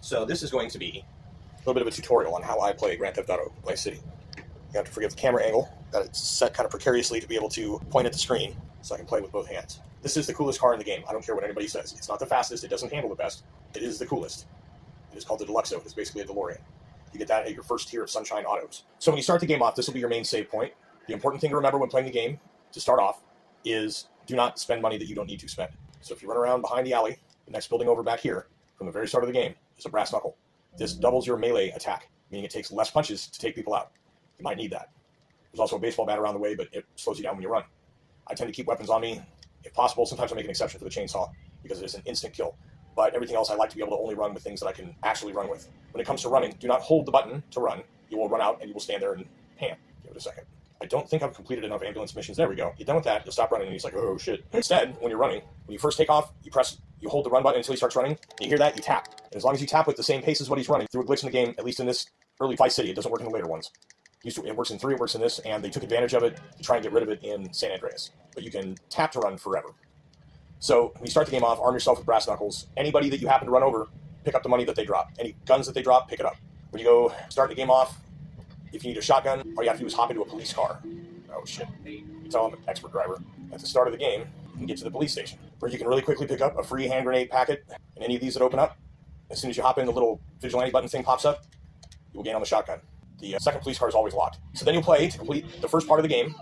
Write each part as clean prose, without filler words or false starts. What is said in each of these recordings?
So this is going to be a little bit of a tutorial on how I play Grand Theft Auto Vice City. You have to forgive the camera angle, that it's set kind of precariously to be able to point at the screen so I can play with both hands. This is the coolest car in the game. I don't care what anybody says. It's not the fastest, it doesn't handle the best. It is the coolest. It is called the Deluxo. It's basically a DeLorean. You get that at your first tier of Sunshine Autos. So when you start the game off, this will be your main save point. The important thing to remember when playing the game, to start off, is do not spend money that you don't need to spend. So if you run around behind the alley, the next building over back here, from the very start of the game, is a brass knuckle. This doubles your melee attack, meaning it takes less punches to take people out. You might need that. There's also a baseball bat around the way, but it slows you down when you run. I tend to keep weapons on me. If possible, sometimes I make an exception for the chainsaw because it is an instant kill. But everything else, I like to be able to only run with things that I can actually run with. When it comes to running, do not hold the button to run. You will run out and you will stand there and pan. Give it a second. I don't think I've completed enough ambulance missions. There we go. You're done with that, you'll stop running and he's like, oh shit. Instead, when you're running, when you first take off, you hold the run button until he starts running. You hear that, you tap. And as long as you tap with the same pace as what he's running, through a glitch in the game, at least in this early Vice City, it doesn't work in the later ones. It works in 3, it works in this, and they took advantage of it to try and get rid of it in San Andreas. But you can tap to run forever. So when you start the game off, arm yourself with brass knuckles. Anybody that you happen to run over, pick up the money that they drop. Any guns that they drop, pick it up. When you go start the game off, if you need a shotgun, all you have to do is hop into a police car. Oh shit. You tell I'm an expert driver. At the start of the game, you can get to the police station, where you can really quickly pick up a free hand grenade packet, and any of these that open up, as soon as you hop in, the little vigilante button thing pops up, you will gain on the shotgun. The second police car is always locked. So then you'll play to complete the first part of the game.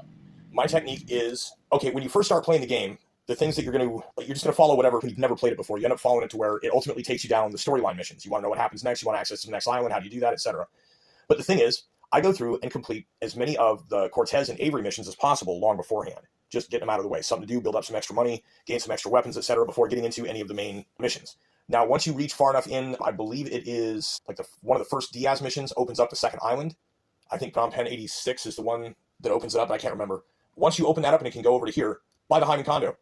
My technique is, okay, when you first start playing the game, the things that you're just going to follow whatever, you've never played it before. You end up following it to where it ultimately takes you down the storyline missions. You want to know what happens next, you want access to the next island, how do you do that, etc. But the thing is, I go through and complete as many of the Cortez and Avery missions as possible long beforehand. Just getting them out of the way. Something to do, build up some extra money, gain some extra weapons, etc. before getting into any of the main missions. Now, once you reach far enough in, I believe it is like one of the first Diaz missions opens up the second island. I think Phnom Penh 86 is the one that opens it up, I can't remember. Once you open that up and it can go over to here, buy the Hyman condo.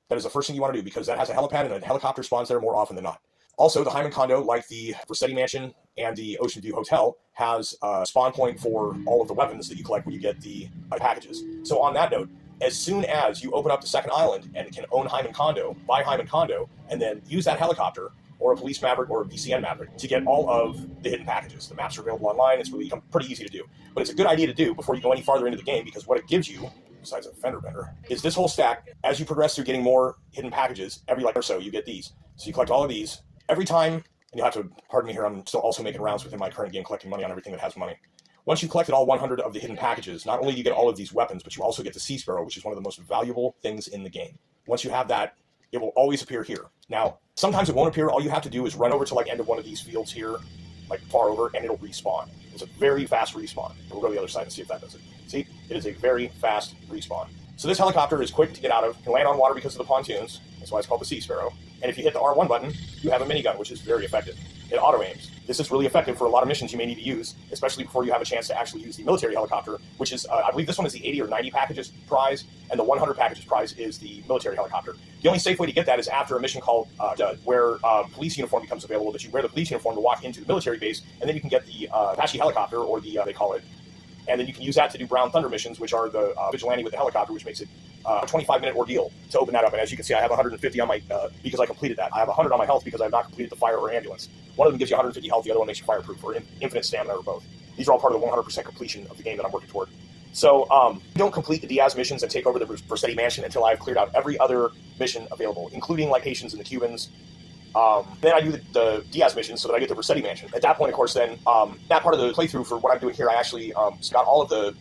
That is the first thing you want to do because that has a helipad and a helicopter spawns there more often than not. Also, the Hyman condo, like the Vercetti Mansion and the Ocean View Hotel, has a spawn point for all of the weapons that you collect when you get the packages. So on that note, as soon as you open up the second island and can own Hyman condo, buy Hyman condo, and then use that helicopter or a police Maverick or a VCN Maverick to get all of the hidden packages. The maps are available online. It's really pretty easy to do. But it's a good idea to do before you go any farther into the game because what it gives you, besides a fender bender, is this whole stack. As you progress through getting more hidden packages, every or so you get these. So you collect all of these. Every time, and you'll have to pardon me here, I'm still also making rounds within my current game collecting money on everything that has money. Once you've collected all 100 of the hidden packages, not only do you get all of these weapons, but you also get the Sea Sparrow, which is one of the most valuable things in the game. Once you have that, it will always appear here. Now, sometimes it won't appear. All you have to do is run over to like end of one of these fields here, like far over, and it'll respawn. It's a very fast respawn. We'll go to the other side and see if that does it. See, it is a very fast respawn. So this helicopter is quick to get out of, can land on water because of the pontoons. That's why it's called the Sea Sparrow. And if you hit the R1 button, you have a minigun, which is very effective. It auto-aims. This is really effective for a lot of missions you may need to use, especially before you have a chance to actually use the military helicopter, which is, I believe this one is the 80 or 90 packages prize, and the 100 packages prize is the military helicopter. The only safe way to get that is after a mission called where police uniform becomes available, that you wear the police uniform to walk into the military base, and then you can get the Apache helicopter, or the, they call it, and then you can use that to do Brown Thunder missions, which are the vigilante with the helicopter, which makes it a 25-minute ordeal to open that up. And as you can see, I have 150 on my, because I completed that. I have 100 on my health because I have not completed the fire or ambulance. One of them gives you 150 health, the other one makes you fireproof, or infinite stamina, or both. These are all part of the 100% completion of the game that I'm working toward. So, don't complete the Diaz missions and take over the Vercetti Mansion until I've cleared out every other mission available, including like Haitians and the Cubans. Then I do the Diaz mission so that I get the Vercetti Mansion. At that point, of course, then that part of the playthrough for what I'm doing here, I actually got all of the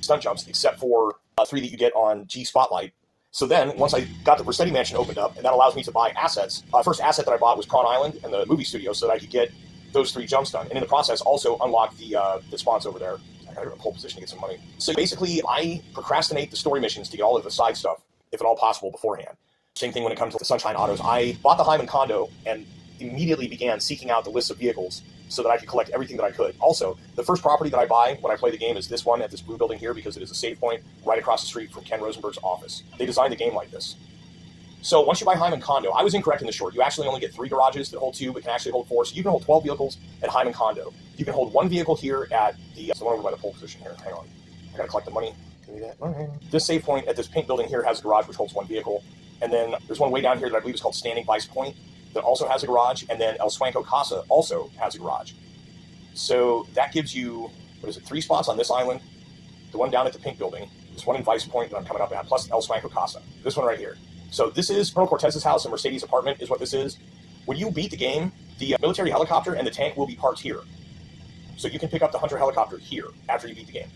stunt jumps except for 3 that you get on G Spotlight. So then, once I got the Vercetti Mansion opened up, and that allows me to buy assets. First asset that I bought was Prawn Island and the movie studio so that I could get those 3 jumps done. And in the process, also unlock the spawns over there. I gotta go to pole position to get some money. So basically, I procrastinate the story missions to get all of the side stuff, if at all possible, beforehand. Same thing when it comes to the Sunshine Autos. I bought the Hyman condo and immediately began seeking out the list of vehicles so that I could collect everything that I could. Also, the first property that I buy when I play the game is this one at this blue building here because it is a save point right across the street from Ken Rosenberg's office. They designed the game like this. So once you buy Hyman condo, I was incorrect in the short. You actually only get 3 garages that hold 2, but can actually hold 4. So you can hold 12 vehicles at Hyman condo. You can hold 1 vehicle here at the one over by the pole position here. Hang on. I gotta collect the money. Give me that. Okay. This save point at this pink building here has a garage which holds 1 vehicle. And then there's one way down here that I believe is called Standing Vice Point. that also has a garage, and then El Swanko Casa also has a garage. So that gives you, 3 spots on this island, the one down at the pink building, this one in Vice Point that I'm coming up at, plus El Swanko Casa, this one right here. So this is Colonel Cortez's house, and Mercedes' apartment is what this is. When you beat the game, the military helicopter and the tank will be parked here. So you can pick up the Hunter helicopter here after you beat the game.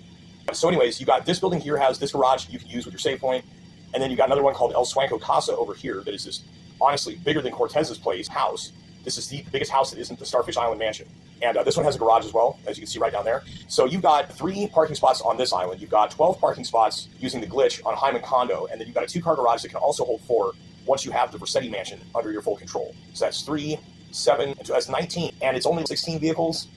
So anyways, you got this building here has this garage you can use with your save point, and then you got another one called El Swanko Casa over here that is just honestly bigger than Cortez's place house. This is the biggest house that isn't the Starfish Island mansion. And this one has a garage as well, as you can see right down there. So you've got 3 parking spots on this island. You've got 12 parking spots using the glitch on Hyman Condo, and then you've got a 2-car garage that can also hold 4 once you have the Vercetti mansion under your full control. So that's 3, 7, and so that's 19, and it's only 16 vehicles.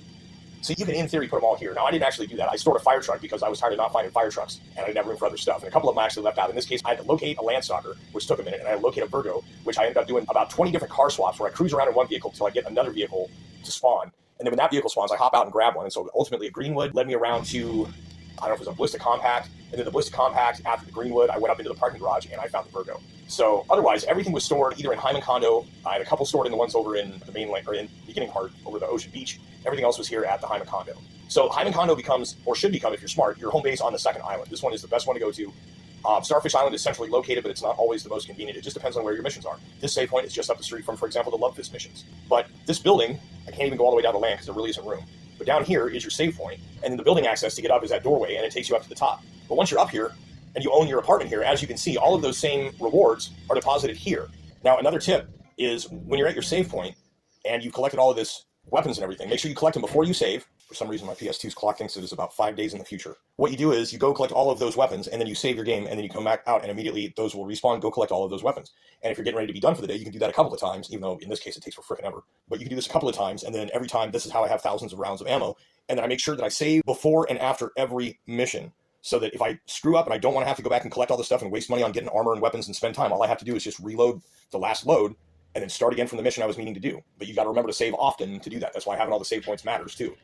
So you can, in theory, put them all here. Now, I didn't actually do that. I stored a fire truck because I was tired of not finding fire trucks, and I didn't have room for other stuff. And a couple of them I actually left out. In this case, I had to locate a Landstalker, which took a minute, and I had to locate a Virgo, which I ended up doing about 20 different car swaps where I cruise around in one vehicle until I get another vehicle to spawn. And then when that vehicle spawns, I hop out and grab one. And so ultimately, a Greenwood led me around to, I don't know if it was a Ballista Compact, and then the Ballista Compact, after the Greenwood, I went up into the parking garage, and I found the Virgo. So otherwise, everything was stored either in Hyman Condo. I had a couple stored in the ones over in the mainland, or in the beginning part, over the Ocean Beach. Everything else was here at the Hyman Condo. So Hyman Condo becomes, or should become if you're smart, your home base on the second island. This one is the best one to go to. Starfish Island is centrally located, but it's not always the most convenient. It just depends on where your missions are. This save point is just up the street from, for example, the Love Fist missions. But this building, I can't even go all the way down the land because there really isn't room. But down here is your save point, and then the building access to get up is that doorway, and it takes you up to the top. But once you're up here, and you own your apartment here, as you can see, all of those same rewards are deposited here. Now, another tip is when you're at your save point, and you've collected all of this weapons and everything, make sure you collect them before you save. For some reason, my PS2's clock thinks it is about 5 days in the future. What you do is you go collect all of those weapons, and then you save your game, and then you come back out, and immediately those will respawn, go collect all of those weapons. And if you're getting ready to be done for the day, you can do that a couple of times, even though in this case it takes for frickin' ever. But you can do this a couple of times, and then every time, this is how I have thousands of rounds of ammo. And then I make sure that I save before and after every mission, so that if I screw up and I don't want to have to go back and collect all this stuff and waste money on getting armor and weapons and spend time, all I have to do is just reload the last load and then start again from the mission I was meaning to do. But you got to remember to save often to do that. That's why having all the save points matters too.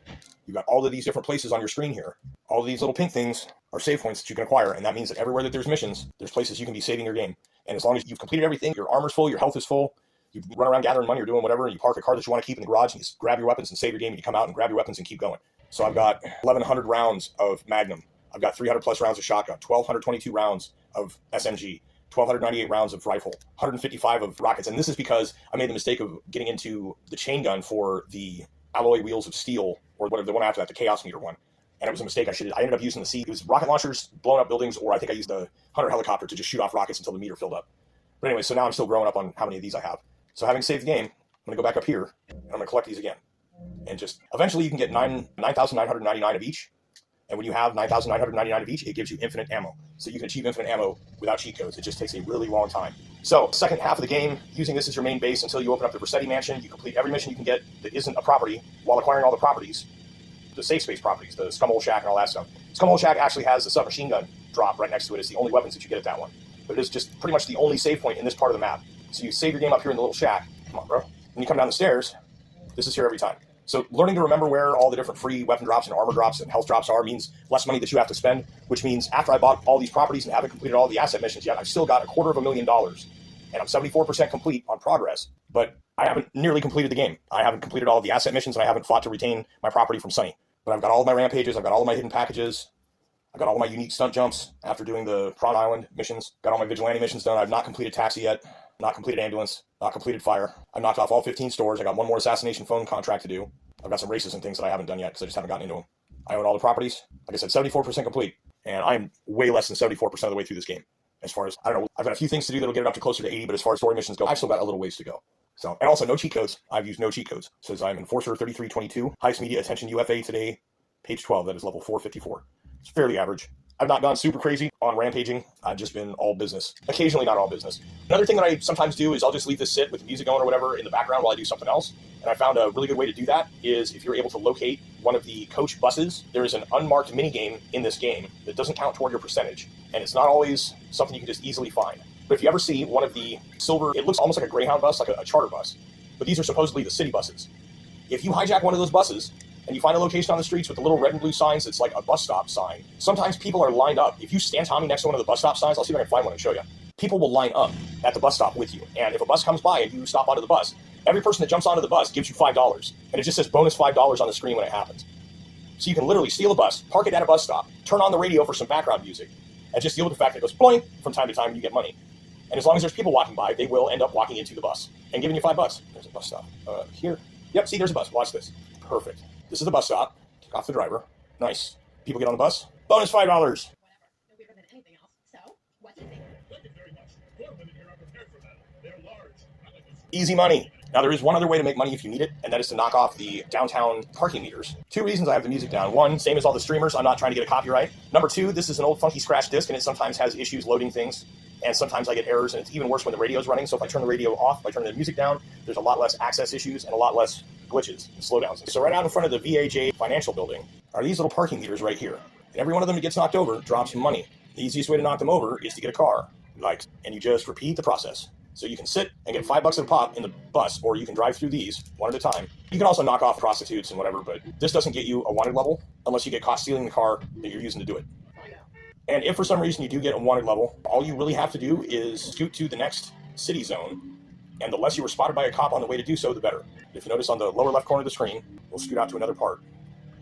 You've got all of these different places on your screen here. All of these little pink things are save points that you can acquire, and that means that everywhere that there's missions, there's places you can be saving your game. And as long as you've completed everything, your armor's full, your health is full, you run around gathering money or doing whatever, and you park a car that you want to keep in the garage, and you just grab your weapons and save your game, and you come out and grab your weapons and keep going. So I've got 1,100 rounds of Magnum. I've got 300 plus rounds of shotgun, 1,222 rounds of SMG, 1,298 rounds of rifle, 155 of rockets. And this is because I made the mistake of getting into the chain gun for the alloy wheels of steel, or whatever, the one after that, the chaos meter one. And it was a mistake. I ended up using the C. It was rocket launchers, blowing up buildings, or I think I used the Hunter helicopter to just shoot off rockets until the meter filled up. But anyway, so now I'm still growing up on how many of these I have. So having saved the game, I'm going to go back up here, and I'm going to collect these again. And just, eventually you can get 9,999 of each. And when you have 9,999 of each, it gives you infinite ammo. So you can achieve infinite ammo without cheat codes. It just takes a really long time. So, second half of the game, using this as your main base until you open up the Vercetti mansion. You complete every mission you can get that isn't a property while acquiring all the properties. The safe space properties, the Scumhole Shack and all that stuff. Scumhole Shack actually has a submachine gun drop right next to it. It's the only weapons that you get at that one. But it is just pretty much the only save point in this part of the map. So you save your game up here in the little shack. Come on, bro. When you come down the stairs, this is here every time. So learning to remember where all the different free weapon drops and armor drops and health drops are means less money that you have to spend, which means after I bought all these properties and haven't completed all the asset missions yet, I've still got $250,000. And I'm 74% complete on progress, but I haven't nearly completed the game. I haven't completed all of the asset missions, and I haven't fought to retain my property from Sunny. But I've got all of my rampages, I've got all of my hidden packages, I've got all of my unique stunt jumps after doing the Prawn Island missions, got all my vigilante missions done. I've not completed taxi yet, not completed ambulance, not completed fire. I knocked off all 15 stores. I got one more assassination phone contract to do. I've got some races and things that I haven't done yet because I just haven't gotten into them. I own all the properties. Like I said, 74% complete, and I'm way less than 74% of the way through this game. As far as, I don't know, I've got a few things to do that'll get it up to closer to 80, but as far as story missions go, I've still got a little ways to go. So, and also no cheat codes. I've used no cheat codes. It says I'm Enforcer 3322, highest media attention UFA today, page 12, that is level 454. It's fairly average. I've not gone super crazy on rampaging. I've just been all business. Occasionally not all business. Another thing that I sometimes do is I'll just leave this sit with the music going or whatever in the background while I do something else. And I found a really good way to do that is if you're able to locate one of the coach buses, there is an unmarked minigame in this game that doesn't count toward your percentage. And it's not always something you can just easily find. But if you ever see one of the silver, it looks almost like a Greyhound bus, like a charter bus. But these are supposedly the city buses. If you hijack one of those buses, and you find a location on the streets with the little red and blue signs that's like a bus stop sign, sometimes people are lined up. If you stand Tommy next to one of the bus stop signs, I'll see if I can find one and show you. People will line up at the bus stop with you. And if a bus comes by and you stop onto the bus, Every person that jumps onto the bus gives you $5, and it just says bonus $5 on the screen when it happens. So you can literally steal a bus, park it at a bus stop, turn on the radio for some background music, and just deal with the fact that it goes boing from time to time and you get money. And as long as there's people walking by, they will end up walking into the bus and giving you $5. There's a bus stop. Here. Yep, see, there's a bus. Watch this. Perfect. This is the bus stop. Take off the driver. Nice. People get on the bus. Bonus $5. Easy money. Now, there is one other way to make money if you need it, and that is to knock off the downtown parking meters. 2 reasons I have the music down. 1, same as all the streamers, I'm not trying to get a copyright. Number 2, this is an old funky scratch disc, and it sometimes has issues loading things, and sometimes I get errors, and it's even worse when the radio's running. So if I turn the radio off, if I turn the music down, there's a lot less access issues and a lot less glitches and slowdowns. So right out in front of the VHA financial building are these little parking meters right here. And every one of them that gets knocked over drops some money. The easiest way to knock them over is to get a car. And you just repeat the process. So you can sit and get $5 at a pop in the bus, or you can drive through these one at a time. You can also knock off prostitutes and whatever, but this doesn't get you a wanted level unless you get caught stealing the car that you're using to do it. And if for some reason you do get a wanted level, all you really have to do is scoot to the next city zone, and the less you were spotted by a cop on the way to do so, the better. If you notice on the lower left corner of the screen, we'll scoot out to another part.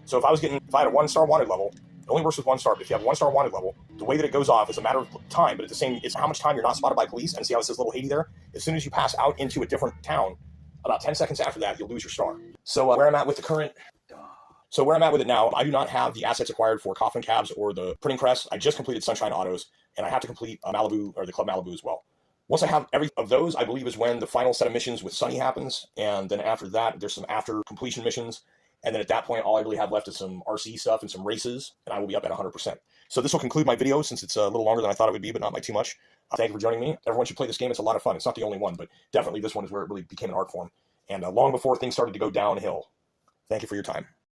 So if I had a 1-star wanted level, it only works with 1 star, but if you have a 1-star wanted level, the way that it goes off is a matter of time, but it's how much time you're not spotted by police, and see how it says little Haiti there? As soon as you pass out into a different town, about 10 seconds after that, you'll lose your star. So where I'm at with it now, I do not have the assets acquired for Coffin Cabs or the printing press. I just completed Sunshine Autos, and I have to complete Malibu, or the Club Malibu as well. Once I have every of those, I believe is when the final set of missions with Sunny happens, and then after that, there's some after completion missions. And then at that point, all I really have left is some RC stuff and some races, and I will be up at 100%. So this will conclude my video, since it's a little longer than I thought it would be, but not by too much. Thank you for joining me. Everyone should play this game. It's a lot of fun. It's not the only one, but definitely this one is where it really became an art form. And long before things started to go downhill. Thank you for your time.